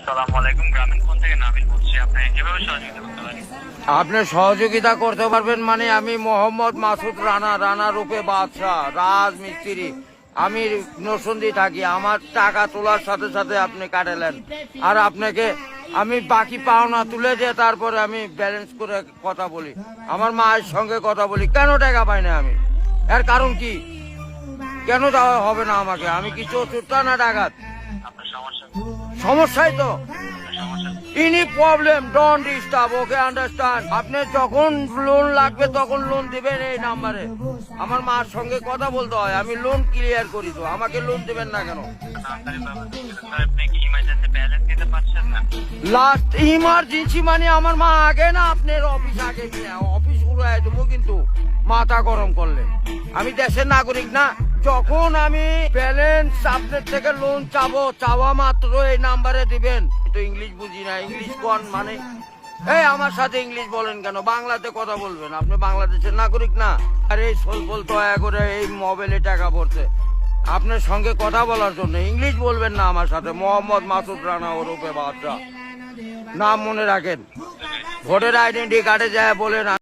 আসসালামু আলাইকুম, গ্রামীণ ফোন থেকে নাবিল বলছি। আপনি কিভাবে সহযোগিতা করতে পারেন? আপনি সহযোগিতা করতে পারবেন মানে আমি মোহাম্মদ মাসুদ রানা রূপে বাদশাহ রাজমিস্ত্রি। আমি নরসিংদী থাকি। আমার টাকা তোলার সাথে সাথে আপনি কাটালেন, আর আপনাকে আমি বাকি পাওনা তুলে দিয়ে তারপরে আমি ব্যালেন্স করে কথা বলি, আমার মায়ের সঙ্গে কথা বলি। কেন টাকা পাই না আমি? এর কারণ কি? কেন দেওয়া হবে না আমাকে? আমি কি চতুর্থ না ডাকাত? আপনার সমস্যা সমস্যাই তো। আপনার সমস্যা any problem don't disturb, okay understand. আপনি যখন লোন লাগবে তখন লোন দিবেন এই নাম্বারে। আমার মার সঙ্গে কথা বলতে হয়, আমি লোন ক্লিয়ার করি। তো আমাকে লোন দিবেন না কেন? তাড়াতাড়ি পাবেন। স্যার, আপনি কি ইমার্জেন্সি ব্যালেন্স দিতে পারছেন না? লাস্ট ইমার্জেন্সি মানে আমার মা আগে না আপনার অফিস আগে কিনা অফিস উড়াই দেবো কিন্তু মাথা গরম করলে। আমি দেশের নাগরিক না। যখন আমি ব্যালেন্স আপনার থেকে লোন চাওয়া মাত্র এই নাম্বারে দিবেন। তো ইংলিশ বুঝি না, ইংলিশ কোন মানে? এই আমার সাথে ইংলিশ বলেন কেন? বাংলাতে কথা বলবেন। আপনি বাংলাদেশের নাগরিক না। আর এই সোল দয়া করে এই মোবাইলে টাকা পড়ছে আপনার সঙ্গে কথা বলার জন্য। ইংলিশ বলবেন না আমার সাথে। মোহাম্মদ মাসুদ রানা ওরফে বাদশাহ, নাম মনে রাখেন। ভোটার আইডেন্টি কার্ডে যায় বলেন